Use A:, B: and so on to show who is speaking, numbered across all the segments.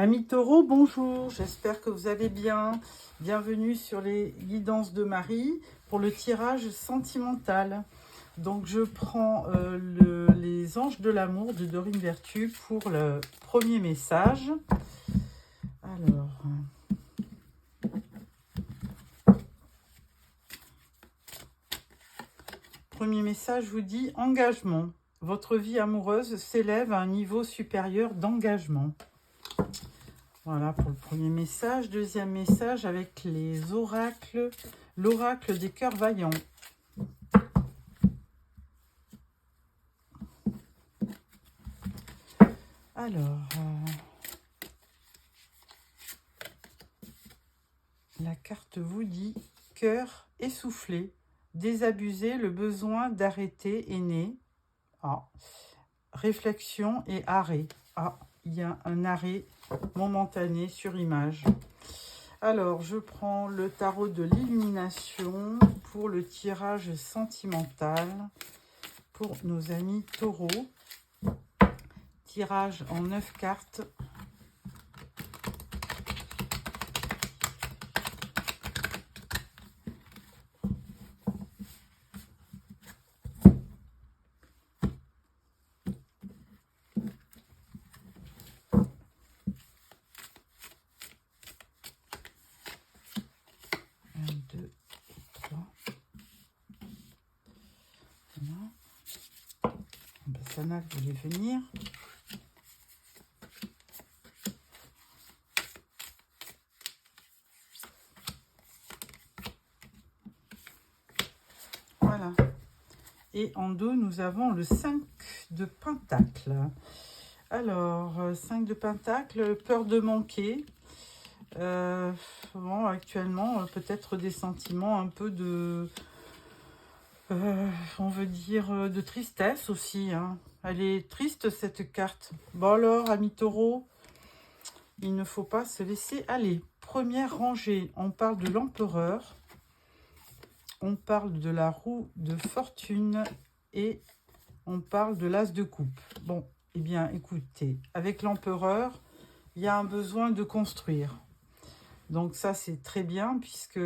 A: Amis taureaux, bonjour, j'espère que vous allez bien. Bienvenue sur les guidances de Marie pour le tirage sentimental. Donc je prends les anges de l'amour de Dorine Vertu pour le premier message. Alors, premier message vous dit engagement. Votre vie amoureuse s'élève à un niveau supérieur d'engagement. Voilà pour le premier message. Deuxième message avec les oracles, l'oracle des cœurs vaillants. Alors, la carte vous dit cœur essoufflé, désabusé, le besoin d'arrêter est né. Ah. Réflexion et arrêt. Ah, il y a un arrêt momentané sur image. Alors, je prends le tarot de l'illumination pour le tirage sentimental pour nos amis taureaux. Tirage en 9 cartes. Sana voulait venir. Voilà. Et en dos, nous avons le 5 de Pentacle. Alors, 5 de Pentacle, peur de manquer. Bon, actuellement, peut-être des sentiments un peu de... on veut dire de tristesse aussi. Hein. Elle est triste, cette carte. Bon alors, amis taureaux, il ne faut pas se laisser aller. Première rangée, on parle de l'empereur. On parle de la roue de fortune et on parle de l'as de coupe. Bon, eh bien, écoutez, avec l'empereur, il y a un besoin de construire. Donc ça, c'est très bien puisque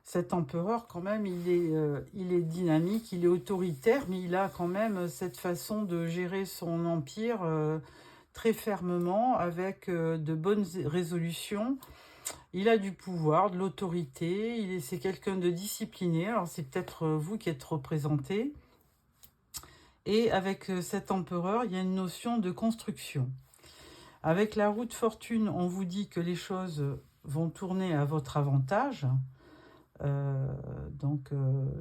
A: cet empereur, quand même, il est dynamique, il est autoritaire, mais il a quand même cette façon de gérer son empire très fermement, avec de bonnes résolutions. Il a du pouvoir, de l'autorité, c'est quelqu'un de discipliné, alors c'est peut-être vous qui êtes représenté. Et avec cet empereur, il y a une notion de construction. Avec la roue de fortune, on vous dit que les choses vont tourner à votre avantage.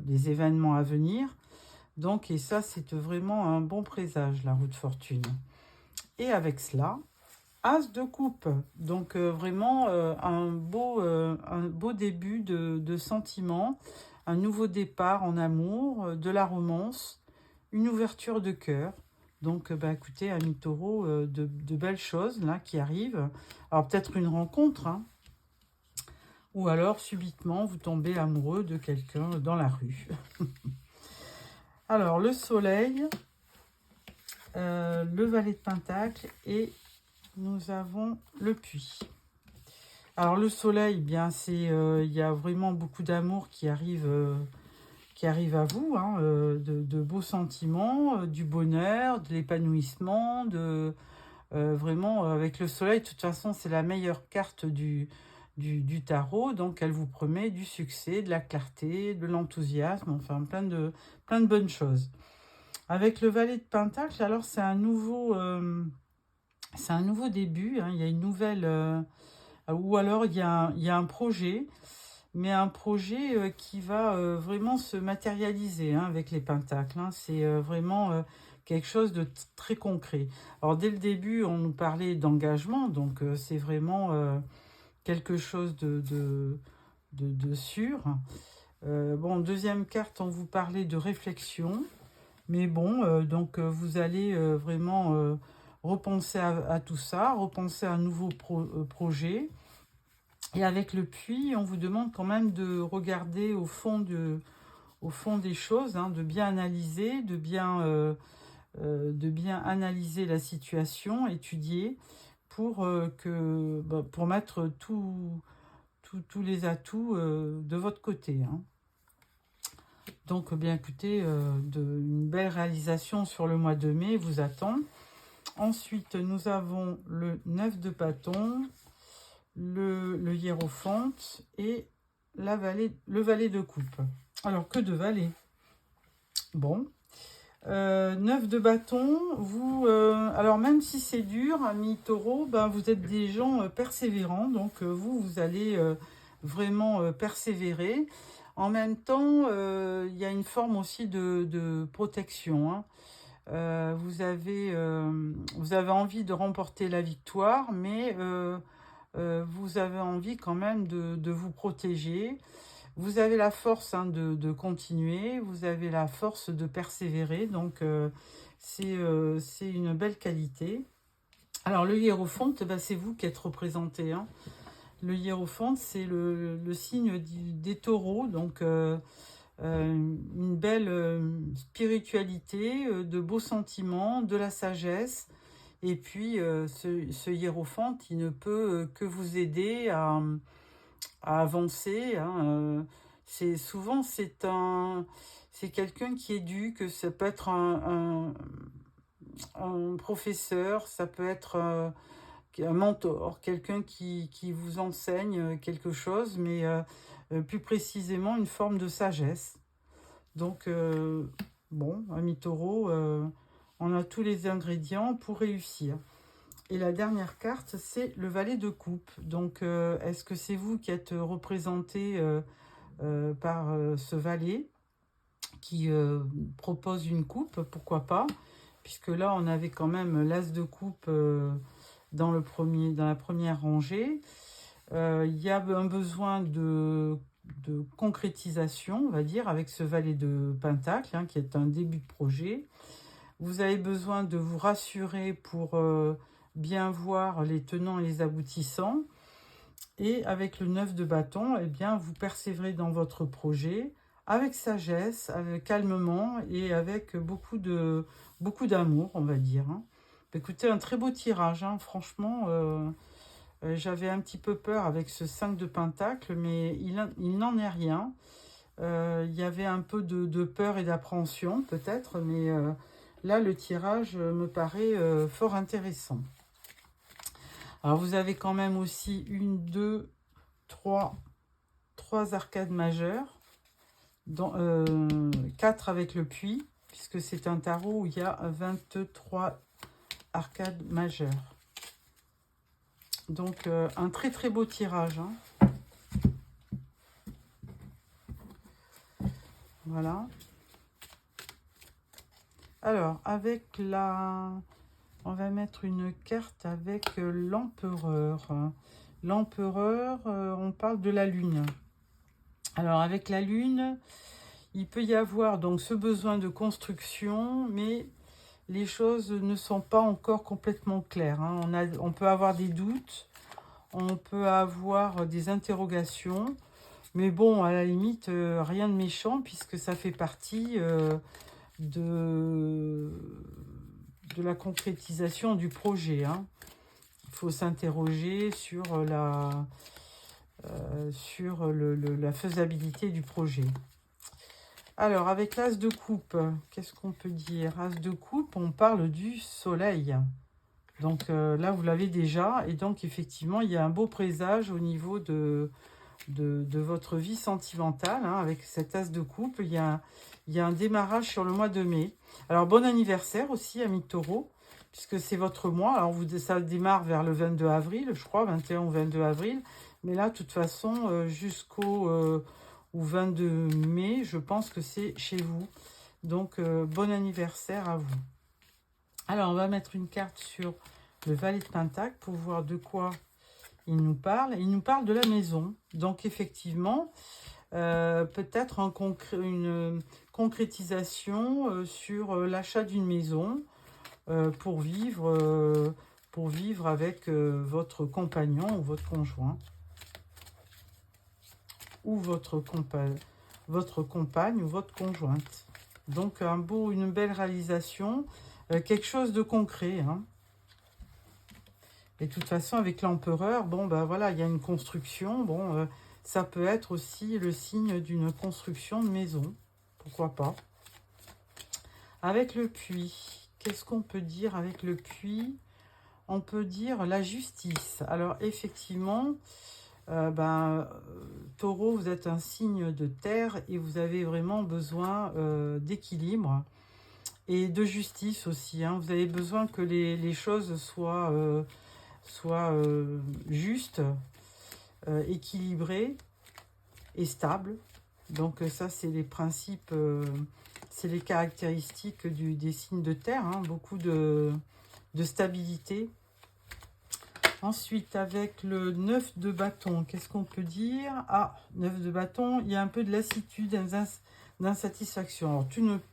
A: Les événements à venir. Donc, et ça, c'est vraiment un bon présage, la roue de fortune. Et avec cela, as de coupe. Donc, vraiment un beau début de sentiment, un nouveau départ en amour, de la romance, une ouverture de cœur. Donc, écoutez, amis taureaux, de belles choses là qui arrivent. Alors, peut-être une rencontre, hein. Ou alors, subitement, vous tombez amoureux de quelqu'un dans la rue. Alors, le soleil, le valet de Pentacle et nous avons le puits. Alors, le soleil, bien, il y a vraiment beaucoup d'amour qui arrive à vous, hein, de beaux sentiments, du bonheur, de l'épanouissement, vraiment, avec le soleil, de toute façon, c'est la meilleure carte du tarot, donc elle vous promet du succès, de la clarté, de l'enthousiasme, enfin plein de bonnes choses. Avec le valet de Pentacle, alors c'est un nouveau début, hein, il y a une nouvelle, ou alors il y a un projet, mais un projet qui va vraiment se matérialiser, hein, avec les pentacles, hein, c'est vraiment quelque chose de très concret. Alors dès le début, on nous parlait d'engagement, donc c'est vraiment quelque chose de sûr. Bon, deuxième carte, on vous parlait de réflexion. Mais bon, vous allez vraiment repenser à tout ça, repenser à un nouveau projet. Et avec le puits, on vous demande quand même de regarder au fond des choses, hein, de bien analyser, de bien analyser la situation, étudier, pour mettre tous les atouts de votre côté. Hein. Donc, bien écoutez, une belle réalisation sur le mois de mai vous attend. Ensuite, nous avons le 9 de bâton, le hiérophante et le valet de coupe. Alors, que de valets. Bon. 9 de bâton, alors même si c'est dur, amis taureau, ben, vous êtes des gens persévérants, donc vous allez vraiment persévérer. En même temps, il y a une forme aussi de protection. Hein. Vous avez envie de remporter la victoire, mais vous avez envie quand même de vous protéger. Vous avez la force de continuer, vous avez la force de persévérer, donc c'est une belle qualité. Alors le hiérophante, ben, c'est vous qui êtes représenté. Hein. Le hiérophante, c'est le signe des taureaux, donc une belle spiritualité, de beaux sentiments, de la sagesse. Et puis ce hiérophante, il ne peut que vous aider à avancer. Hein. C'est quelqu'un qui éduque, ça peut être un professeur, ça peut être un mentor, quelqu'un qui vous enseigne quelque chose, mais plus précisément une forme de sagesse. Donc, bon, amis taureau, on a tous les ingrédients pour réussir. Et la dernière carte, c'est le valet de coupe. Donc, est-ce que c'est vous qui êtes représenté par ce valet qui propose une coupe? Pourquoi pas? Puisque là, on avait quand même l'as de coupe dans la première rangée. Il y a un besoin de concrétisation, on va dire, avec ce valet de pentacle, hein, qui est un début de projet. Vous avez besoin de vous rassurer pour bien voir les tenants et les aboutissants. Et avec le 9 de bâton, eh bien, vous persévérez dans votre projet avec sagesse, calmement et avec beaucoup d'amour, on va dire. Hein. Écoutez, un très beau tirage, hein, franchement. J'avais un petit peu peur avec ce 5 de pentacle, mais il n'en est rien. Il y avait un peu de peur et d'appréhension, peut-être, mais là, le tirage me paraît fort intéressant. Alors, vous avez quand même aussi 3 arcades majeures, 4 avec le puits, puisque c'est un tarot où il y a 23 arcades majeures. Donc, un très très beau tirage. Hein. Voilà. Alors, on va mettre une carte avec l'empereur. L'empereur, on parle de la lune. Alors, avec la lune, il peut y avoir donc ce besoin de construction, mais les choses ne sont pas encore complètement claires. Hein. On peut avoir des doutes, on peut avoir des interrogations, mais bon, à la limite, rien de méchant, puisque ça fait partie de la concrétisation du projet. Hein. Il faut s'interroger sur la faisabilité du projet. Alors, avec l'as de coupe, qu'est-ce qu'on peut dire? As de coupe, on parle du soleil. Donc là, vous l'avez déjà. Et donc, effectivement, il y a un beau présage au niveau de votre vie sentimentale. Hein, avec cet as de coupe, il y a un démarrage sur le mois de mai. Alors, bon anniversaire aussi, amis taureau, puisque c'est votre mois. Alors, ça démarre vers le 22 avril, je crois, 21 ou 22 avril. Mais là, de toute façon, jusqu'au 22 mai, je pense que c'est chez vous. Donc, bon anniversaire à vous. Alors, on va mettre une carte sur le valet de pentacle pour voir de quoi il nous parle. Il nous parle de la maison. Donc, effectivement, peut-être une concrétisation sur l'achat d'une maison pour vivre avec votre compagnon ou votre conjoint. Ou votre compagne ou votre conjointe. Donc, une belle réalisation. Quelque chose de concret. Hein. Et de toute façon, avec l'empereur, bon, ben voilà, il y a une construction. Bon, ça peut être aussi le signe d'une construction de maison. Pourquoi pas. Avec le puits, qu'est-ce qu'on peut dire avec le puits? On peut dire la justice. Alors, effectivement, Taureau, vous êtes un signe de terre et vous avez vraiment besoin d'équilibre et de justice aussi. Hein. Vous avez besoin que les choses soient justes, équilibrées et stables. Donc ça, c'est les principes, c'est les caractéristiques des signes de terre. Hein. Beaucoup de stabilité. Ensuite, avec le 9 de bâton, qu'est-ce qu'on peut dire? Ah, 9 de bâton, il y a un peu de lassitude, d'insatisfaction. Alors,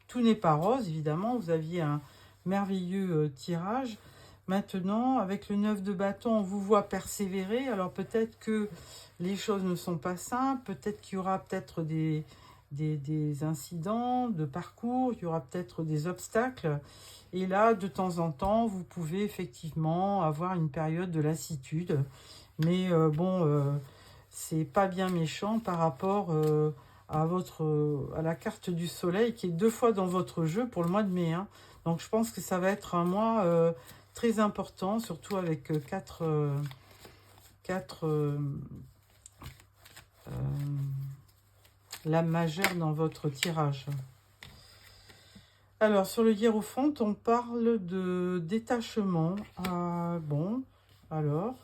A: tout n'est pas rose, évidemment. Vous aviez un merveilleux tirage. Maintenant, avec le 9 de bâton, on vous voit persévérer. Alors, peut-être que les choses ne sont pas simples. Peut-être qu'il y aura peut-être des incidents de parcours. Il y aura peut-être des obstacles. Et là, de temps en temps, vous pouvez effectivement avoir une période de lassitude. Mais c'est pas bien méchant par rapport à la carte du soleil qui est 2 fois dans votre jeu pour le mois de mai. Hein. Donc, je pense que ça va être un mois très important, surtout avec 4 lames majeures dans votre tirage. Alors, sur le hiérophante, on parle de détachement. Bon, alors,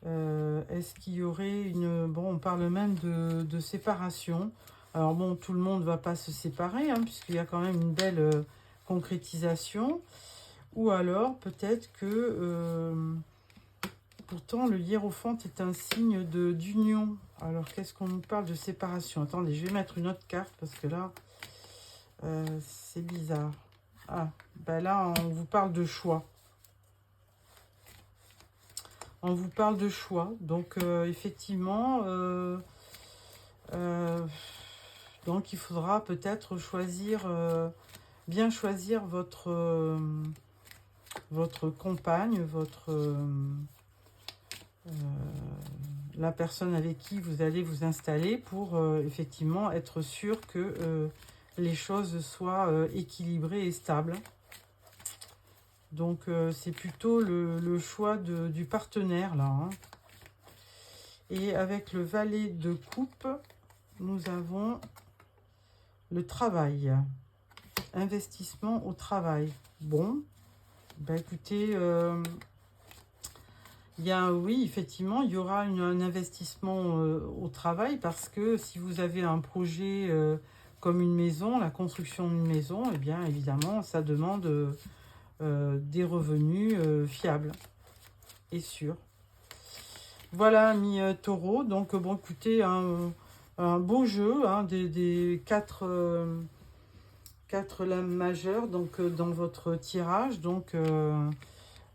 A: est-ce qu'il y aurait une... Bon, on parle même de séparation. Alors, bon, tout le monde ne va pas se séparer, hein, puisqu'il y a quand même une belle concrétisation. Ou alors, peut-être que... pourtant, le hiérophante est un signe d'union. Alors, qu'est-ce qu'on nous parle de séparation? Attendez, je vais mettre une autre carte, parce que là... c'est bizarre. Ah, ben là, on vous parle de choix. On vous parle de choix. Donc, effectivement, donc il faudra peut-être choisir, bien choisir votre compagne, la personne avec qui vous allez vous installer pour effectivement être sûr que les choses soient équilibrées et stables. Donc, c'est plutôt le choix du partenaire, là. Hein. Et avec le valet de coupe, nous avons le travail. Investissement au travail. Bon, ben écoutez, oui, effectivement, il y aura un investissement au travail parce que si vous avez un projet... comme une maison, la construction d'une maison, eh bien, évidemment, ça demande des revenus fiables et sûrs. Voilà, amis taureaux. Donc, bon, écoutez, un beau jeu, hein, des 4 lames majeures donc, dans votre tirage. Donc,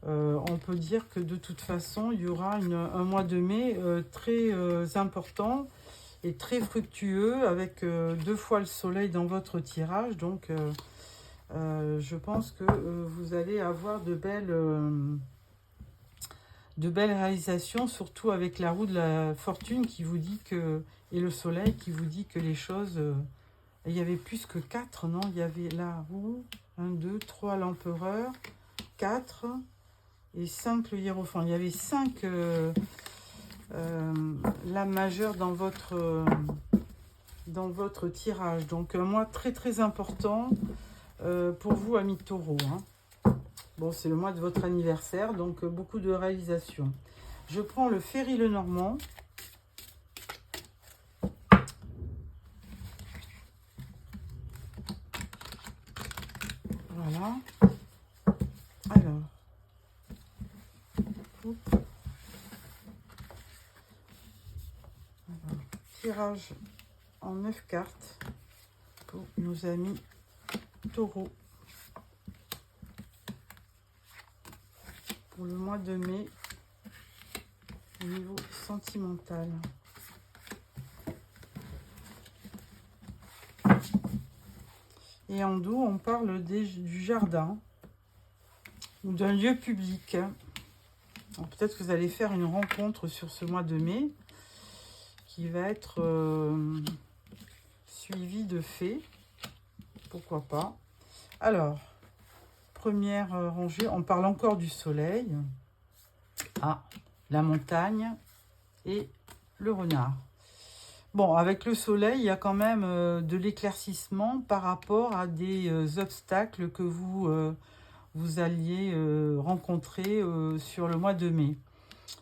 A: on peut dire que de toute façon, il y aura un mois de mai très important et très fructueux avec 2 fois le soleil dans votre tirage. Donc, je pense que vous allez avoir de belles réalisations, surtout avec la roue de la fortune qui vous dit que, et le soleil qui vous dit que les choses... il y avait plus que 4, non? Il y avait la roue, 1, 2, 3 l'empereur, 4 et 5 le hiérophant. Il y avait 5... lames majeures dans votre tirage. Donc, un mois très très important pour vous, amis taureaux. Hein. Bon, c'est le mois de votre anniversaire, donc beaucoup de réalisations. Je prends le Ferry le Normand. Voilà. Alors. Tirage en 9 cartes pour nos amis taureaux pour le mois de mai au niveau sentimental. Et en dos, on parle du jardin ou d'un lieu public. Peut-être que vous allez faire une rencontre sur ce mois de mai qui va être suivie de faits. Pourquoi pas. Alors, première rangée, on parle encore du soleil. Ah, la montagne et le renard. Bon, avec le soleil, il y a quand même de l'éclaircissement par rapport à des obstacles que vous alliez rencontrer sur le mois de mai.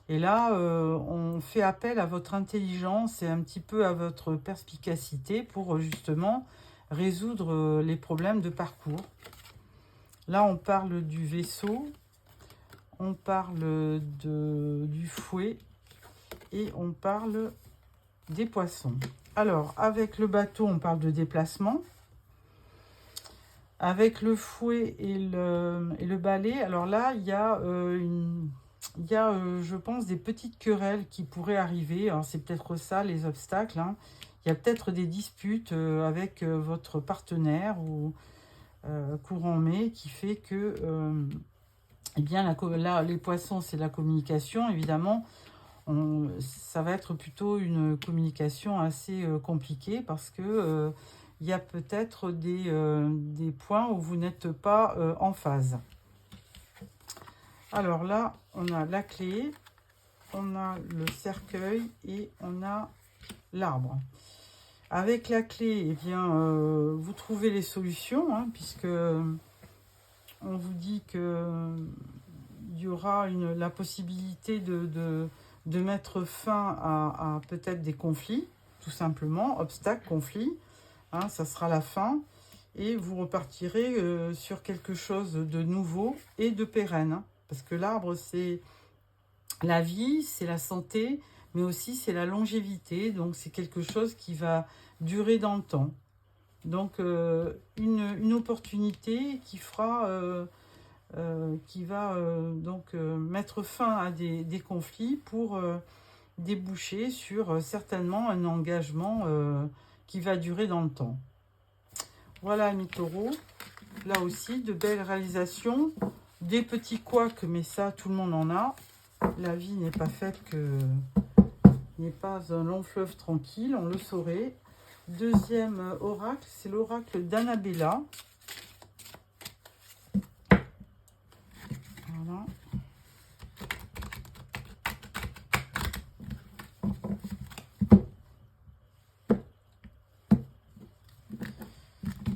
A: Et là, on fait appel à votre intelligence et un petit peu à votre perspicacité pour justement résoudre les problèmes de parcours. Là, on parle du vaisseau, on parle du fouet et on parle des poissons. Alors, avec le bateau, on parle de déplacement. Avec le fouet et le balai, alors là, il y a, je pense, des petites querelles qui pourraient arriver. Alors, c'est peut-être ça, les obstacles. Hein. Il y a peut-être des disputes avec votre partenaire ou courant mai qui fait que, eh bien, là, les poissons, c'est la communication, évidemment. Ça va être plutôt une communication assez compliquée parce que il y a peut-être des points où vous n'êtes pas en phase. Alors là, on a la clé, on a le cercueil et on a l'arbre. Avec la clé, eh bien, vous trouvez les solutions, hein, puisque on vous dit que il y aura la possibilité de mettre fin à peut-être des conflits, tout simplement, obstacles, conflits. Hein, ça sera la fin. Et vous repartirez sur quelque chose de nouveau et de pérenne. Hein, parce que l'arbre, c'est la vie, c'est la santé, mais aussi c'est la longévité. Donc, c'est quelque chose qui va durer dans le temps. Donc, une opportunité qui fera... qui va donc mettre fin à des conflits pour déboucher sur certainement un engagement qui va durer dans le temps. Voilà, amis taureaux, là aussi de belles réalisations, des petits couacs, mais ça tout le monde en a. La vie n'est pas faite que n'est pas un long fleuve tranquille, on le saurait. Deuxième oracle, c'est l'oracle d'Annabella. Voilà.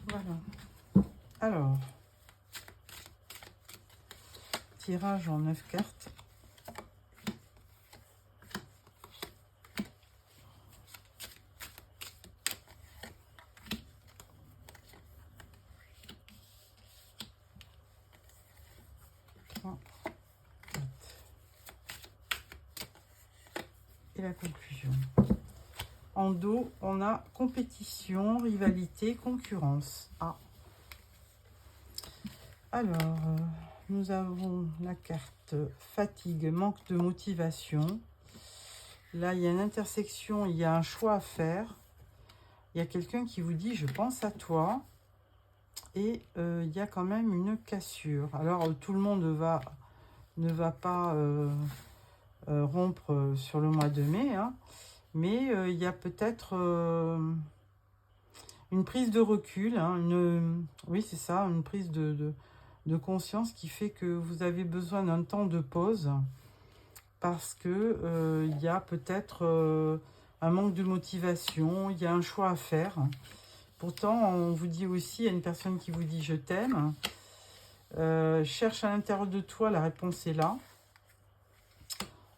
A: Voilà. Alors, tirage en 9 cartes. Et la conclusion. En dos, on a compétition, rivalité, concurrence. Ah. Alors, nous avons la carte fatigue, manque de motivation. Là, il y a une intersection, il y a un choix à faire. Il y a quelqu'un qui vous dit « je pense à toi ». Et il y a quand même une cassure. Alors, tout le monde ne va pas rompre sur le mois de mai, hein, mais il y a peut-être une prise de recul, hein, oui c'est ça, une prise de conscience qui fait que vous avez besoin d'un temps de pause parce que il y a peut-être un manque de motivation, il y a un choix à faire. Pourtant, on vous dit aussi, il y a une personne qui vous dit « je t'aime ». Cherche à l'intérieur de toi, la réponse est là.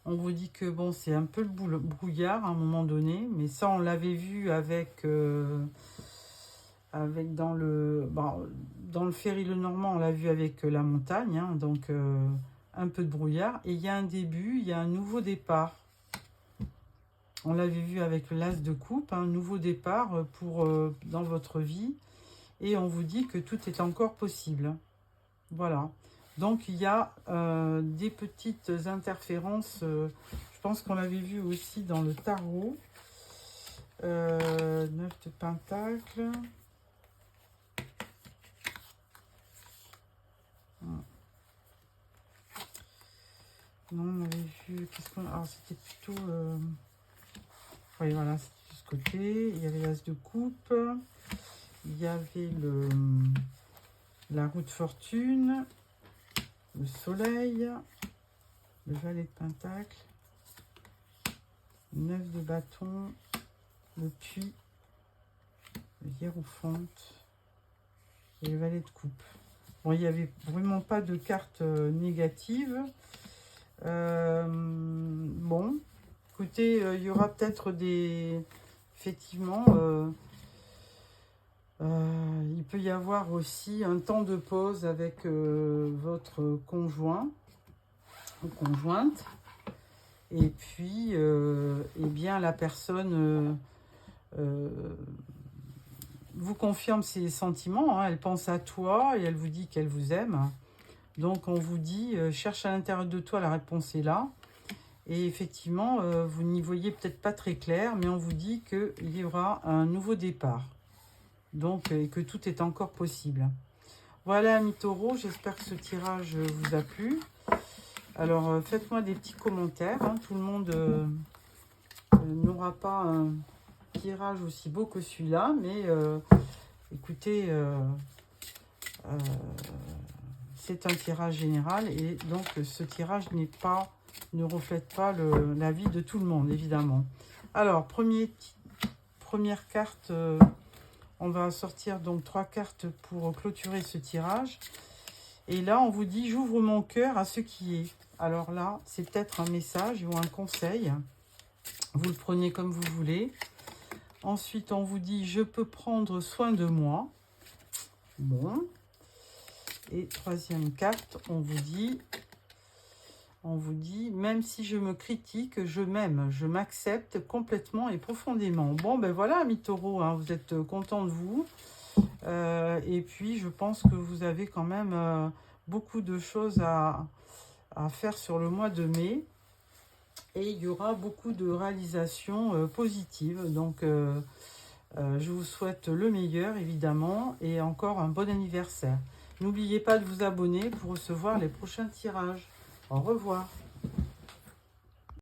A: On vous dit que bon, c'est un peu le brouillard à un moment donné, mais ça, on l'avait vu avec dans le Ferry le Normand, on l'a vu avec la montagne, hein, donc un peu de brouillard. Et il y a un début, il y a un nouveau départ. On l'avait vu avec l'as de coupe, un nouveau départ dans votre vie. Et on vous dit que tout est encore possible. Voilà. Donc, il y a des petites interférences. Je pense qu'on l'avait vu aussi dans le tarot. 9 de Pentacles. Non, on avait vu... Qu'est-ce qu'on... Alors, c'était plutôt... Oui, voilà, c'était de ce côté. Il y avait l'as de coupe. Il y avait la roue de fortune. Le soleil. Le valet de pentacle. 9 de bâton. Le puits. Le hiérophante. Et le valet de coupe. Bon, il n'y avait vraiment pas de cartes négatives. Bon, écoutez, il y aura peut-être des... Effectivement, il peut y avoir aussi un temps de pause avec votre conjoint ou conjointe. Et puis, eh bien, la personne vous confirme ses sentiments. Hein, elle pense à toi et elle vous dit qu'elle vous aime. Donc, on vous dit, cherche à l'intérieur de toi, la réponse est là. Et effectivement, vous n'y voyez peut-être pas très clair, mais on vous dit qu'il y aura un nouveau départ. Donc, et que tout est encore possible. Voilà, amis taureaux, j'espère que ce tirage vous a plu. Alors, faites-moi des petits commentaires. Hein. Tout le monde n'aura pas un tirage aussi beau que celui-là, mais écoutez... c'est un tirage général et donc ce tirage ne reflète pas l'avis de tout le monde, évidemment. Alors, première carte, on va sortir donc 3 cartes pour clôturer ce tirage. Et là, on vous dit, j'ouvre mon cœur à ce qui est. Alors là, c'est peut-être un message ou un conseil. Vous le prenez comme vous voulez. Ensuite, on vous dit, je peux prendre soin de moi. Bon. Et troisième carte, on vous dit, même si je me critique, je m'aime, je m'accepte complètement et profondément. Bon, ben voilà, amis taureaux, hein, vous êtes contents de vous. Et puis, je pense que vous avez quand même beaucoup de choses à faire sur le mois de mai. Et il y aura beaucoup de réalisations positives. Donc, je vous souhaite le meilleur, évidemment, et encore un bon anniversaire. N'oubliez pas de vous abonner pour recevoir les prochains tirages. Au revoir.